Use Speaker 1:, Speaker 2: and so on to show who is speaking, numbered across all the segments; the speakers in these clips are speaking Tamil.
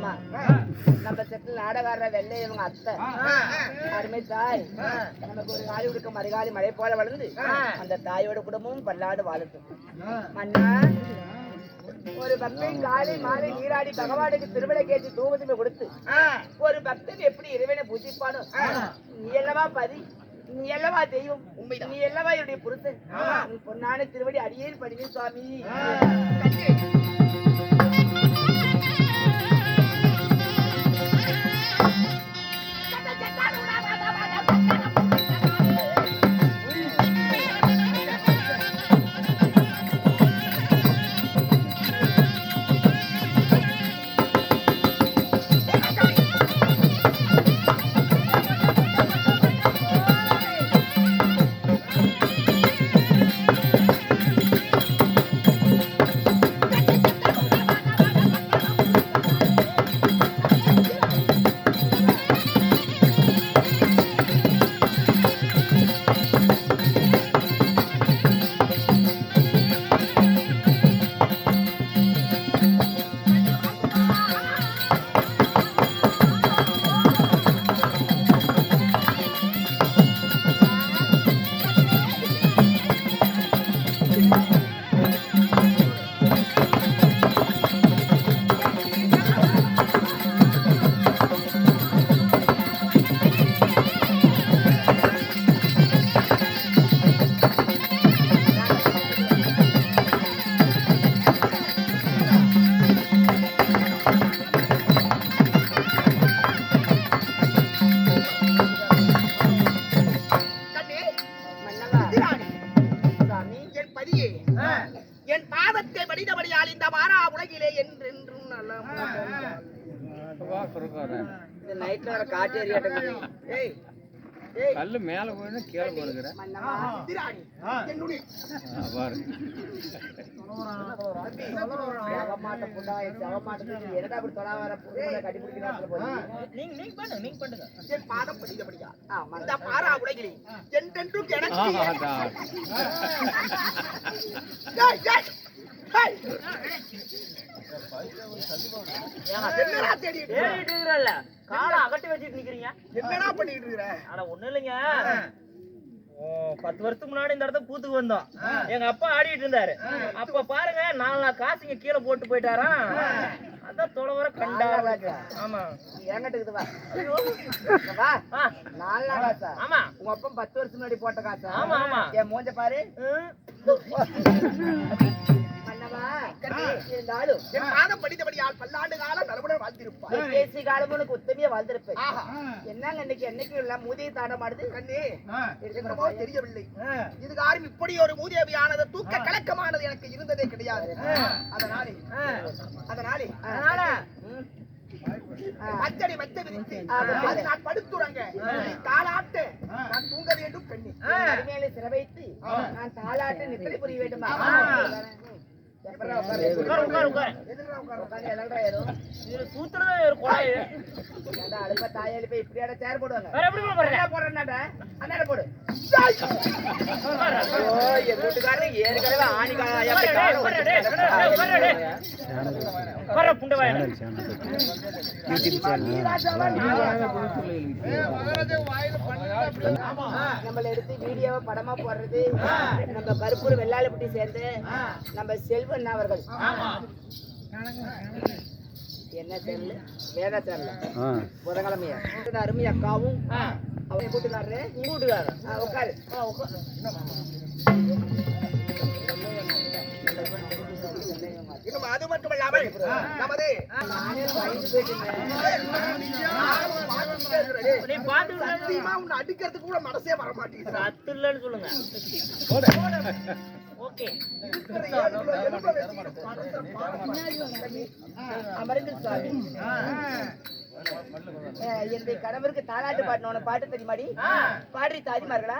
Speaker 1: ஆமா நம்ம செட்டில் நாடகார வெள்ளை இவங்க அத்தை அருமை தாய் நமக்கு ஒரு காலி உடுக்க மறுகாலி மழை போல வளர்ந்து அந்த தாயோட குடும்பமும் பல்லாடு வாழட்டும். மன்னா ஒரு பக்தன் காலை மாலை நீராடி பகவானுக்கு திருவிழை கேட்டு தூவதுமே கொடுத்து ஒரு பக்தன் எப்படி இறைவனை பூஜிப்பானோ நீ அல்லவா பதி, நீ அல்லவா தெய்வம், நீ அல்லவா என்னுடைய புருஷன், நீ பொன்னான திருவடி அடியேன் படிங்க சுவாமி. என் பாதத்தை வடிதபடியால் இந்த வாரா உலகிலே என்றென்றும் நைட்ல வர காட்டு ஏரியாட்ட கல்லு மேல போயினா கீழே போடுகிற காலை அகட்டி வச்சுட்டு நிக்கிறீங்க, என்னடா பண்ணிட்டு இருக்கிற? ஆனா ஒண்ணு இல்லைங்க, 10 வருஷத்துக்கு முன்னாடி இந்த இடத்த பூத்துக்கு வந்தோம். எங்க அப்பா ஆடிட்டு இருந்தாரு. அப்ப பாருங்க 4 நாள் காசுங்க கீழே போட்டு போயிட்டாராம். அதான் தொலைவர கண்டாரு. ஆமா என்கிட்ட வா. 4 நாள் காசா? ஆமா. உங்க அப்பா 10 வருஷம் முன்னாடி போட்ட காசா? ஆமா ஆமா. என் மூஞ்ச பாரு. என்னங்க என்னைக்கு மூதியை தாண்ட மாடுது தெரியவில்லை. இது காரும் இப்படி ஒரு மூதேவியானது தூக்க கலக்கமானது எனக்கு இருந்ததே கிடையாது. அதனாலே மச்சடி மச்ச விரித்து நான் படுத்துறங்க, தாளாட்டு நான் தூங்க வேண்டும். பெண்ணி மேலே சிற வைத்து நான் தாளாட்டு நித்திரை புரிய வேண்டுமா? இப்படியாட சேர் போடுவாங்க. போடு ஏற்கனவே நம்மள எடுத்து வீடியோவை படமா போடுறது நம்ம கருப்பூர் வெள்ளாளப்பட்டி சேர்ந்து நம்ம செல்வன் அவர்கள் என்ன சேனல் வேதா சேனல் புதன்கிழமையா அருமை அக்காவும் அவங்க கூட்டுக்காரரு கூட்டுக்காரர் உட்காரு அது மட்டும் இல்லாமல் நமது அடிக்கிறதுக்கு கூட மனசே வர மாட்டேங்குது. அத்து இல்லன்னு சொல்லுங்க. என்னுடைய கணவருக்கு தாலாட்டு பாடணும் பாட்டு தெரியுமாடி? பாடுறி தாதிமார்களா?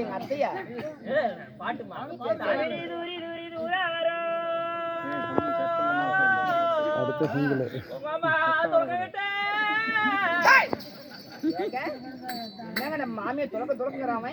Speaker 1: எங்க அத்தையா பாட்டுமா அடுத்த சிங்கிள் என்னங்க நம்ம மாமியை துறக்குறாம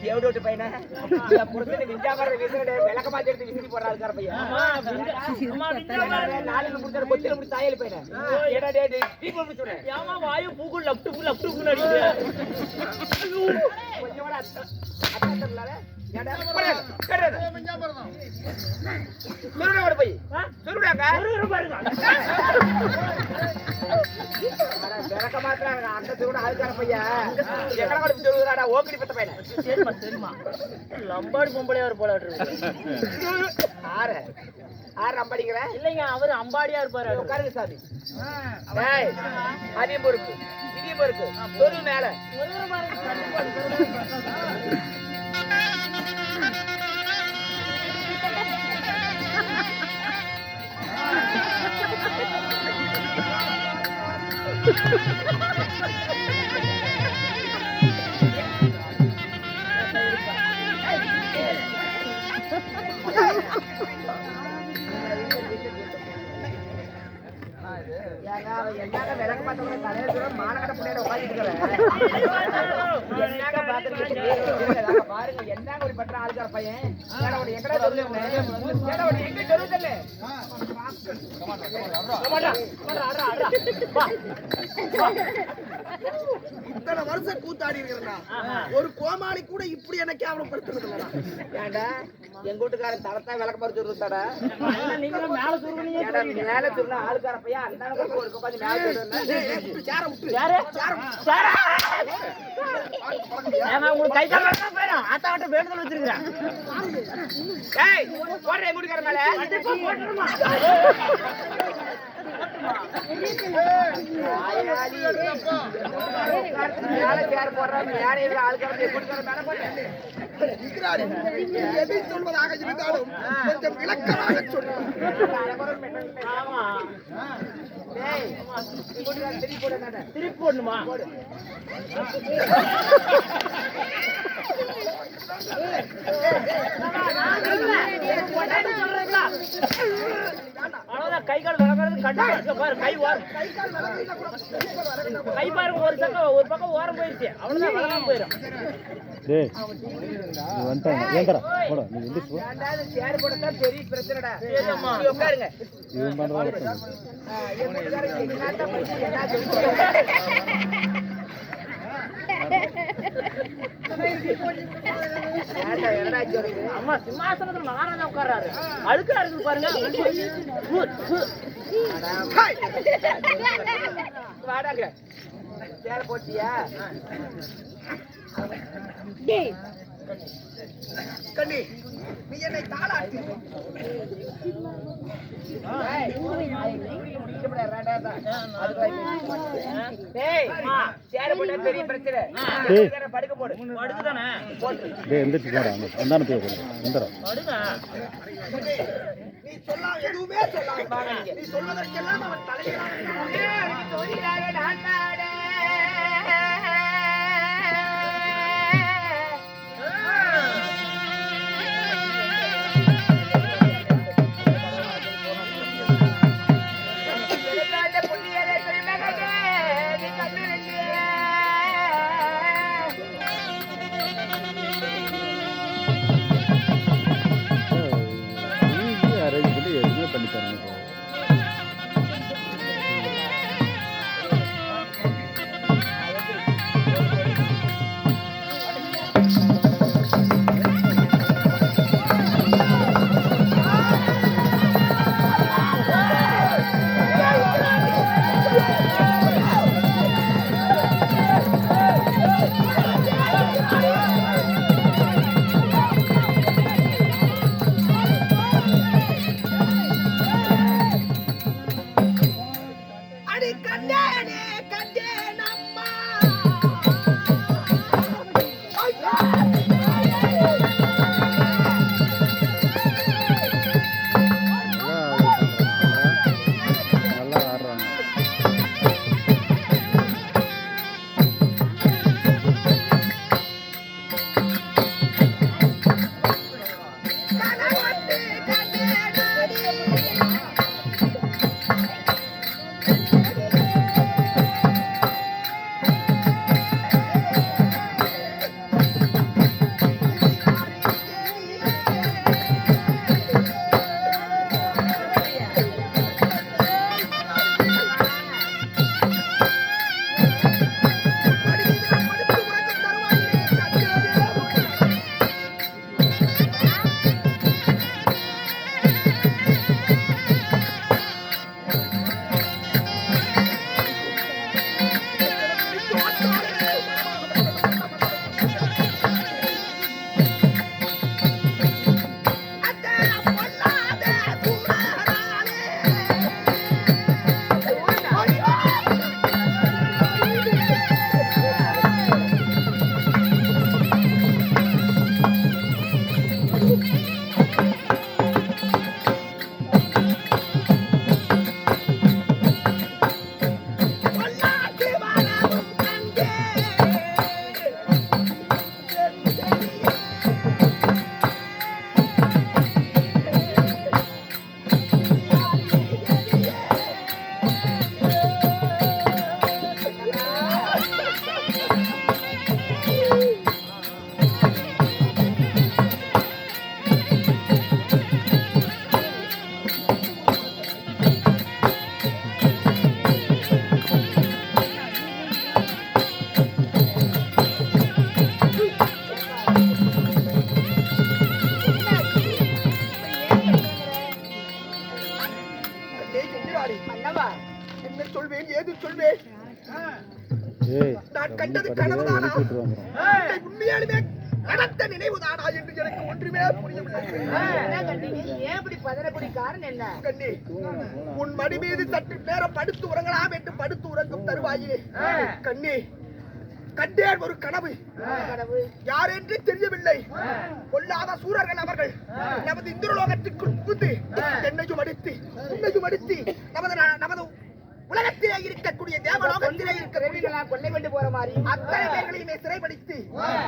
Speaker 1: தேவடோட்டு பையனா விளக்க மாத்தி எடுத்து விசிறி போடுறாரு பையன் நாளைக்கு முடிச்சாரு கொத்தில முடி தாயல் பையனா வாயு பூக்கு லப்டு லப்டு விளக்க மாத்திரம் அந்த கூட ஆளுக்கார பையன் எங்கடா ஓக்கடி பத்த பையன் சரிமா லம்பாடி பொம்பளையா போல ஆறு அம்பாடிங்கிற இல்லைங்க அவரு அம்பாடியா இருப்பாரு உட்காருங்க சாமி அதையும் பொறுப்பு இதையும் பொறுப்பு ஒரு மேல விளக்கு பார்த்தவங்க தலையில மானகட்ட பிள்ளைய உட்காந்துட்டு பாருங்க என்ன ஒரு பற்ற ஆளுக்கார பையன் எங்கடா சொல்லு எங்க சொல்லுதல்ல
Speaker 2: இத்தனை வருஷம் கூத்தாடி இருக்கிறா ஒரு கோமாளி கூட இப்படி என்ன கேவலப்படுத்துறது
Speaker 1: ஏண்டா எங்க வீட்டுக்காரன் தரத்தான் விளக்க மறுத்து இருந்தாடா மேல துருணா ஆளுக்கார பையன் அந்த ஒரு உட்காந்து உங்களுக்கு கை போயிடும் ஆத்தாட்ட வேண்டுதல் வச்சிருக்கிறேன் போடுற எங்க வீட்டுக்கார மேல சேர் போடுறாங்க யாரையும் ஆளுக்கார வீட்டுக்கார மேல போட்டேன்
Speaker 2: எதை சொல்வதாக இருந்தாலும் கொஞ்சம் விளக்கமாக சொல்லுங்க
Speaker 1: திருப்பி போடணுமா கை கால் வளர்க்கறது கண்டு கை ஓரம் கை பாருங்க ஒரு பக்கம் ஓரம் போயிருச்சு அவ்வளவுதான் வளராம போயிடும் சேர் போடத்தான் பெரிய பிரச்சனைடா உட்காருங்க அம்மா சிம்மாசனத்துல மகாராஜா உட்கார்றாரு அழுக்கா இருக்கு பாருங்க வாடாங்க சேர போட்டியா
Speaker 2: கண்ணி நீ என்னை தாளாட்டி
Speaker 1: பெரிய பிரச்சனை படுக்க போடு
Speaker 2: நீ சொல்லாம் எதுவுமே சொல்லாம் நீ சொல்வதற்கெல்லாம் அவன் சொல்வேன் ஏது சொல்வேன் நான் கண்டது கனவுதானா இல்லை உண்மையாலுமே நடந்த நினைவுதானா என்று எனக்கு ஒன்றுமே புரியவில்லை.
Speaker 1: ஏன் இப்படி பதறக்கூடிய காரணம் என்ன?
Speaker 2: கண்ணி உன் மடி மீது சற்று நேரம் படுத்து உறங்கலாம் என்று படுத்து உறங்கும் தருவாயே கண்ணி கண்டேன் ஒரு கனவு. யார் என்று தெரியவில்லை. கொல்லாத சூரர்கள் அவர்கள் நமது இந்திரலோகத்திற்குள் புகுந்து என்னையும் அடித்து உன்னையும் அடித்து நமது உலகத்திலே இருக்கக்கூடிய தேவலோகத்திலே இருக்கிற
Speaker 1: கொள்ளை கொண்டு போற மாதிரி
Speaker 2: அத்தனை பேர்களையுமே சிறைப்படுத்தி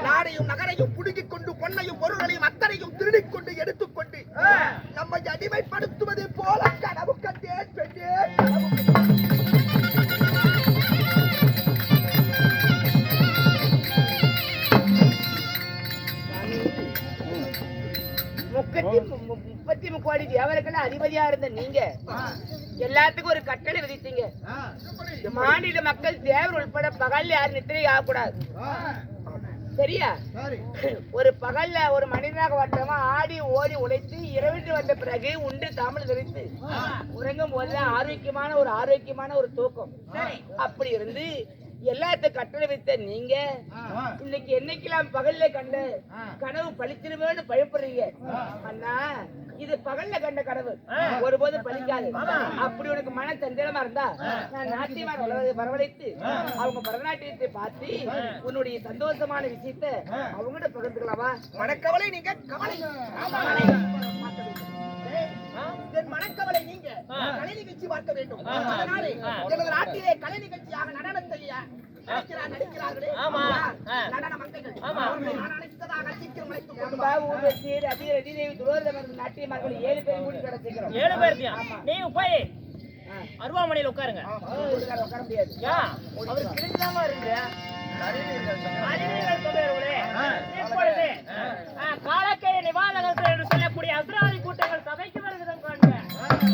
Speaker 2: நாடையும் நகரையும் புடுங்கிக் கொண்டு பொன்னையும் பொருள்களையும் அத்தனையும் திருடிக் கொண்டு எடுத்துக்கொண்டு நம்மை அடிமைப்படுத்துவது போல கனவு கண்டேன் பெண்ணே
Speaker 1: முப்பத்தி முக்கோடி தேவர்களுக்கு அதிபதியா இருந்த நீங்க எல்லாத்துக்கும் ஒரு கட்டளை விதித்தீங்க. மாநில மக்கள் தேவர் உட்பட பகல்ல யாரும் நித்திரை ஆகக்கூடாது. சரியா? ஒரு பகல்ல ஒரு மனிதனாக வட்டமா ஆடி ஓடி உழைத்து இரவிட்டு வந்த பிறகு உண்டு தாமல் தெரித்து உறங்கும் போது ஆரோக்கியமான ஒரு தூக்கம். அப்படி இருந்து எல்லாத்தையும் கட்டளை வைத்த நீங்க இன்னைக்கு என்னைக்கெல்லாம் பகல்ல கண்ட கனவு பழிச்சிருவேன்னு பயப்படுறீங்க. அண்ணா இது பகல்ல கண்ட கனவு ஒருபோதும் பழிக்காது. அப்படி உனக்கு மன சஞ்சலமா இருந்தா நான் நாட்டியமார் வரவழைத்து அவங்க பரதநாட்டியத்தை பார்த்து உன்னுடைய சந்தோஷமான விஷயத்தை அவங்ககிட்ட பகிர்ந்துக்கலாமா?
Speaker 2: மனக்கவலை நீங்க கவலை என் மனக்கவலை நீங்க கலை நிகழ்ச்சி பார்க்க வேண்டும். அதனாலே எனது நாட்டிலே கலை நிகழ்ச்சியாக நடனத்தை நடிக்கிறார்களே நடன மங்கைகள் நாட்டியமார்கள் 7 பேர் கூடி கிடைச்சிக்கிறோம்.
Speaker 3: 7 பேர் நீங்க போய் அருவாமனையில் உட்காருங்க.
Speaker 1: உட்கார முடியாது.
Speaker 3: அவர் கிடைக்காம இருக்கு. காலக்கை நிவாரணங்கள் என்று சொல்லக்கூடிய அசுராதி